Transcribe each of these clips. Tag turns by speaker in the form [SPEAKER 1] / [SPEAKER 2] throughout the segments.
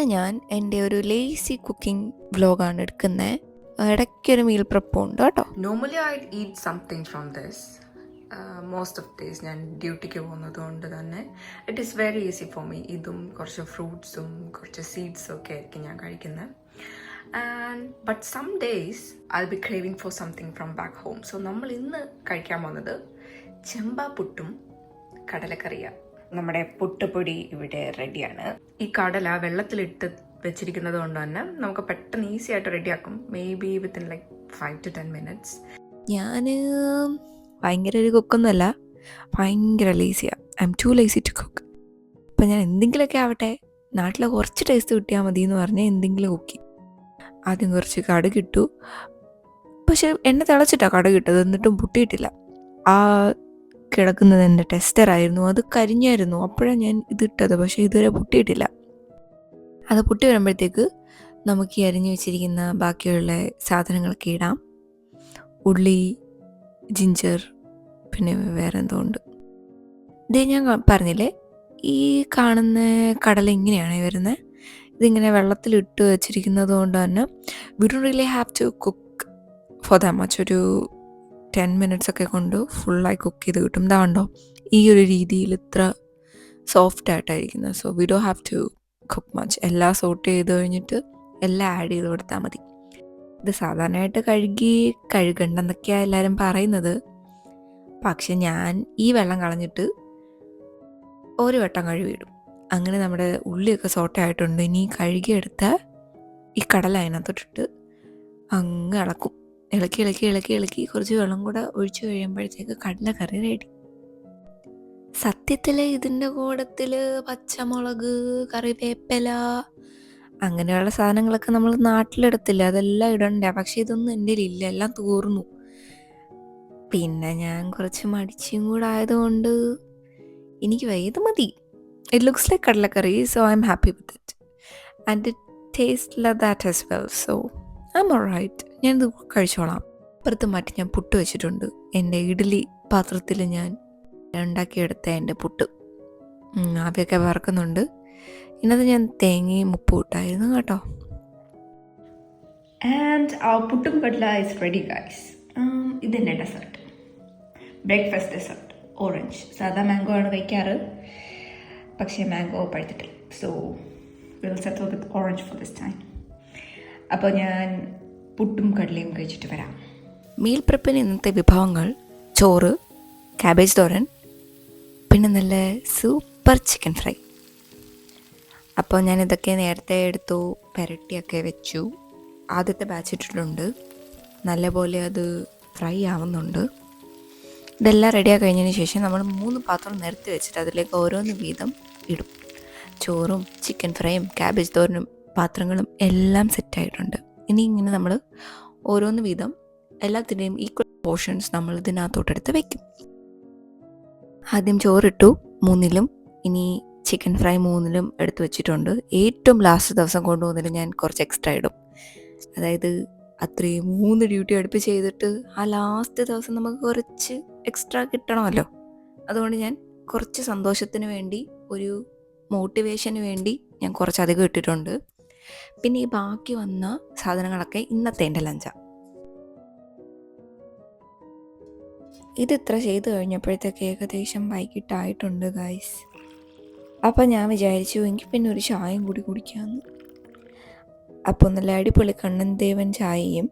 [SPEAKER 1] ഇന്ന് ഞാൻ എൻ്റെ ഒരു ലേസി കുക്കിംഗ് വ്ലോഗാണ് എടുക്കുന്നത്. ഇടയ്ക്കൊരു മീൽ പ്രപ്പും ഉണ്ട് കേട്ടോ.
[SPEAKER 2] Normally I eat something from this. Most of days ഞാൻ ഡ്യൂട്ടിക്ക് പോകുന്നത് കൊണ്ട് തന്നെ it is very easy for me. ഇതും കുറച്ച് ഫ്രൂട്ട്സും കുറച്ച് സീഡ്സും ഒക്കെ ആയിരിക്കും ഞാൻ കഴിക്കുന്നത്. But some days I be craving for something from back home. So നമ്മൾ ഇന്ന് കഴിക്കാൻ പോകുന്നത് ചെമ്പാ പുട്ടും കടലക്കറിയാണ്. നമ്മുടെ പുട്ടുപൊടി ഇവിടെ റെഡിയാണ്. ഈ കടല വെള്ളത്തിലിട്ട് വെച്ചിരിക്കുന്നത് കൊണ്ട് തന്നെ നമുക്ക് പെട്ടെന്ന് ഈസി ആയിട്ട് റെഡിയാക്കും. Maybe within like 5 to 10 minutes.
[SPEAKER 1] ഞാൻ ഭയങ്കര ഒരു കുക്കൊന്നുമല്ല, ഭയങ്കര ലേസിയാണ്. I'm too lazy to cook. അപ്പം ഞാൻ എന്തെങ്കിലുമൊക്കെ ആവട്ടെ, നാട്ടിലെ കുറച്ച് ടേസ്റ്റ് കിട്ടിയാൽ മതി എന്ന് പറഞ്ഞാൽ എന്തെങ്കിലും കുക്കി. ആദ്യം കുറച്ച് കടുകിട്ടു, പക്ഷെ എണ്ണ തിളച്ചിട്ടാണ് കടുകിട്ടത്, എന്നിട്ടും പൊട്ടിയിട്ടില്ല. ആ കിടക്കുന്നത് എൻ്റെ ടെസ്റ്ററായിരുന്നു, അത് കരിഞ്ഞായിരുന്നു. അപ്പോഴാണ് ഞാൻ ഇതിട്ടത്, പക്ഷേ ഇതുവരെ പൊട്ടിയിട്ടില്ല. അത് പൊട്ടി വരുമ്പോഴത്തേക്ക് നമുക്ക് ഈ അരിഞ്ഞു വെച്ചിരിക്കുന്ന ബാക്കിയുള്ള സാധനങ്ങളൊക്കെ ഇടാം. ഉള്ളി, ജിഞ്ചർ, പിന്നെ വേറെ എന്തോ ഉണ്ട്. ഇതേ ഞാൻ പറഞ്ഞില്ലേ, ഈ കാണുന്ന കടല ഇങ്ങനെയാണ് വരുന്നത്. ഇതിങ്ങനെ വെള്ളത്തിലിട്ട് വെച്ചിരിക്കുന്നത് കൊണ്ട് തന്നെ we don't really have to cook for that much. ഒരു 10 minutes ഒക്കെ കൊണ്ട് ഫുള്ളായി കുക്ക് ചെയ്ത് കിട്ടും. ഇതാണ്ടോ ഈ ഒരു രീതിയിൽ ഇത്ര സോഫ്റ്റ് ആയിട്ടായിരിക്കുന്നത്. So we do have to cook much. എല്ലാം സോട്ട് ചെയ്ത് കഴിഞ്ഞിട്ട് എല്ലാം ആഡ് ചെയ്ത് കൊടുത്താൽ മതി. ഇത് സാധാരണയായിട്ട് കഴുകണ്ടെന്നൊക്കെയാണ് എല്ലാവരും പറയുന്നത്. പക്ഷെ ഞാൻ ഈ വെള്ളം കളഞ്ഞിട്ട് ഒരു വട്ടം കഴുകിയിടും. അങ്ങനെ നമ്മുടെ ഉള്ളിയൊക്കെ സോട്ടായിട്ടുണ്ട്. ഇനി കഴുകിയെടുത്ത ഈ കടല അതിനകത്തോട്ടിട്ട് അങ്ങ് ഇളക്കും. ഇളക്കി കുറച്ച് വെള്ളം കൂടെ ഒഴിച്ചു കഴിയുമ്പോഴത്തേക്ക് കടലക്കറി റെഡി. സത്യത്തിൽ ഇതിൻ്റെ കൂടത്തിൽ പച്ചമുളക്, കറിവേപ്പില അങ്ങനെയുള്ള സാധനങ്ങളൊക്കെ നമ്മൾ നാട്ടിലെടുത്തില്ല, അതെല്ലാം ഇടണ്ടേ. പക്ഷെ ഇതൊന്നും എൻ്റെ ഇല്ല, എല്ലാം തീർന്നു. പിന്നെ ഞാൻ കുറച്ച് മടിച്ചും കൂടെ ആയതുകൊണ്ട് എനിക്ക് ഇത് മതി. It looks like kadala curry, so I am happy with it and it taste like that as well. So I am alright. ഞാനിത് കഴിച്ചോളാം. അപ്പുറത്ത് മാറ്റി ഞാൻ പുട്ട് വെച്ചിട്ടുണ്ട്. എൻ്റെ ഇഡ്ഡലി പാത്രത്തിൽ ഞാൻ ഉണ്ടാക്കിയെടുത്ത എൻ്റെ പുട്ട് ആവിയൊക്കെ വറക്കുന്നുണ്ട്. ഇന്നത് ഞാൻ തേങ്ങയും ഉപ്പും ഇട്ടായിരുന്നു കേട്ടോ.
[SPEAKER 2] ആൻഡ് our പുട്ടും കടല is ready guys. ഇതെൻ്റെ ഡെസേർട്ട്, ബ്രേക്ക്ഫാസ്റ്റ് ഡെസേർട്ട്. ഓറഞ്ച്. സാധാ മാംഗോ ആണ് കഴിക്കാറ്, പക്ഷേ മാംഗോ പഴുത്തിട്ടില്ല. So will settle with orange for this time. അപ്പോൾ ഞാൻ പുട്ടും കടലയും കഴിച്ചിട്ട് വരാം.
[SPEAKER 1] മീൽ പ്രിപ്പിന് ഇന്നത്തെ വിഭവങ്ങൾ: ചോറ്, ക്യാബേജ് തോരൻ, പിന്നെ നല്ല സൂപ്പർ ചിക്കൻ ഫ്രൈ. അപ്പോൾ ഞാനിതൊക്കെ നേരത്തെ എടുത്തു പുരട്ടിയൊക്കെ വെച്ചു. ആദ്യത്തെ ബാച്ച് ഇട്ടിട്ടുണ്ട്, നല്ലപോലെ അത് ഫ്രൈ ആവുന്നുണ്ട്. ഇതെല്ലാം റെഡിയാക്കി കഴിഞ്ഞതിന് ശേഷം നമ്മൾ 3 പാത്രം നിരത്തി വെച്ചിട്ട് അതിലേക്ക് ഓരോന്ന് വീതം ഇടും. ചോറും ചിക്കൻ ഫ്രൈയും ക്യാബേജ് തോരനും പാത്രങ്ങളും എല്ലാം സെറ്റായിട്ടുണ്ട്. ഇനി ഇങ്ങനെ നമ്മൾ ഓരോന്ന് വീതം എല്ലാത്തിൻ്റെയും ഈക്വൽ പോർഷൻസ് നമ്മൾ ഇതിനകത്തോട്ടെടുത്ത് വയ്ക്കും. ആദ്യം ചോറിട്ടു 3-ലും, ഇനി ചിക്കൻ ഫ്രൈ 3-ലും എടുത്ത് വെച്ചിട്ടുണ്ട്. ഏറ്റവും ലാസ്റ്റ് ദിവസം കൊണ്ടുപോകുന്നതിൽ ഞാൻ കുറച്ച് എക്സ്ട്രാ ഇടും. അതായത് അത്രയും 3 ഡ്യൂട്ടി അടുപ്പിച്ച് ചെയ്തിട്ട് ആ ലാസ്റ്റ് ദിവസം നമുക്ക് കുറച്ച് എക്സ്ട്രാ കിട്ടണമല്ലോ. അതുകൊണ്ട് ഞാൻ കുറച്ച് സന്തോഷത്തിന് വേണ്ടി, ഒരു മോട്ടിവേഷന് വേണ്ടി ഞാൻ കുറച്ചധികം ഇട്ടിട്ടുണ്ട്. പിന്നെ ഈ ബാക്കി വന്ന സാധനങ്ങളൊക്കെ ഇന്നത്തെ എൻ്റെ ലഞ്ചാണ്. ഇതിത്ര ചെയ്ത് കഴിഞ്ഞപ്പോഴത്തേക്ക് ഏകദേശം വൈകിട്ടായിട്ടുണ്ട് ഗൈസ്. അപ്പം ഞാൻ വിചാരിച്ചു എങ്കിൽ പിന്നെ ഒരു ചായയും കൂടി കുടിക്കാമെന്ന്. അപ്പോൾ നല്ല അടിപൊളി കണ്ണൻ ദേവൻ ചായയും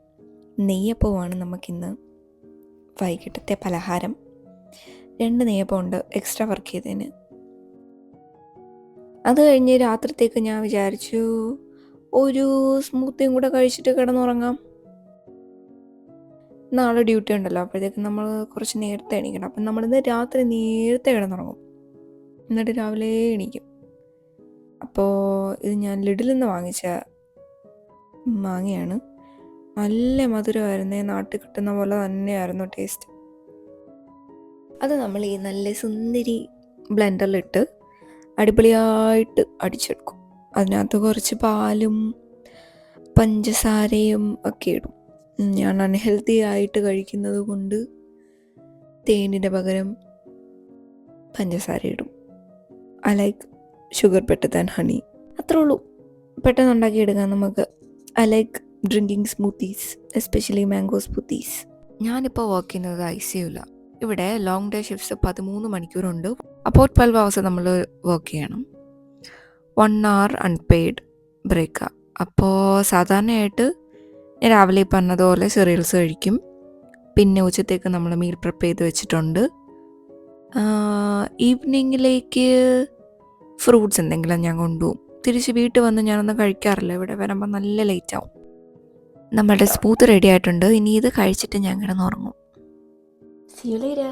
[SPEAKER 1] നെയ്യപ്പവുമാണ് നമുക്കിന്ന് വൈകിട്ടത്തെ പലഹാരം. 2 നെയ്യപ്പം ഉണ്ട് എക്സ്ട്രാ വർക്ക് ചെയ്തതിന്. അത് കഴിഞ്ഞ് രാത്രിത്തേക്ക് ഞാൻ വിചാരിച്ചു ഒരു സ്മൂത്തിയും കൂടെ കഴിച്ചിട്ട് കിടന്നുറങ്ങാം. നാളെ ഡ്യൂട്ടി ഉണ്ടല്ലോ, അപ്പോഴത്തേക്ക് നമ്മൾ കുറച്ച് നേരത്തെ എണീക്കണം. അപ്പം നമ്മളിന്ന് രാത്രി നേരത്തെ കിടന്നുറങ്ങും, എന്നിട്ട് രാവിലെ എണീക്കും. അപ്പോൾ ഇത് ഞാൻ ലിഡിൽ നിന്ന് വാങ്ങിച്ച മാങ്ങയാണ്. നല്ല മധുരമായിരുന്നേ, നാട്ടിൽ കിട്ടുന്ന പോലെ തന്നെയായിരുന്നു ടേസ്റ്റ്. അത് നമ്മൾ ഈ നല്ല സുന്ദരി ബ്ലെൻഡറിലിട്ട് അടിപൊളിയായിട്ട് അടിച്ചെടുക്കും. അതിനകത്ത് കുറച്ച് പാലും പഞ്ചസാരയും ഒക്കെ ഇടും. ഞാൻ അൺഹെൽത്തി ആയിട്ട് കഴിക്കുന്നത് കൊണ്ട് തേനിൻ്റെ പകരം പഞ്ചസാര ഇടും. I like sugar better than honey. അത്രേ ഉള്ളൂ. പെട്ടെന്ന് ഉണ്ടാക്കിയെടുക്കാം നമുക്ക്. I like drinking smoothies, especially mango smoothies. ഞാനിപ്പോൾ വർക്ക് ചെയ്യുന്നത് ICUല. ഇവിടെ ലോങ് ഡേ ഷിഫ്റ്റ്സ് 13 മണിക്കൂറുണ്ട്. അപ്പോൾ 12 hours നമ്മൾ വർക്ക് ചെയ്യണം. 1 hour അൺപെയ്ഡ് ബ്രേക്കാണ്. അപ്പോൾ സാധാരണയായിട്ട് ഞാൻ രാവിലെ പറഞ്ഞതുപോലെ cereals കഴിക്കും. പിന്നെ ഉച്ചത്തേക്ക് നമ്മൾ മീൽ പ്രിപ്പയർ ചെയ്ത് വെച്ചിട്ടുണ്ട്. ഈവനിങ്ങിലേക്ക് ഫ്രൂട്ട്സ് എന്തെങ്കിലും ഞാൻ കൊണ്ടുപോകും. തിരിച്ച് വീട്ടിൽ വന്ന് ഞാനൊന്നും കഴിക്കാറില്ല. ഇവിടെ വരുമ്പോൾ നല്ല ലേറ്റ് ആവും. നമ്മുടെ സ്മൂത്ത് റെഡി ആയിട്ടുണ്ട്. ഇനി ഇത് കഴിച്ചിട്ട് ഞാൻ കിടന്നുറങ്ങും. See you later.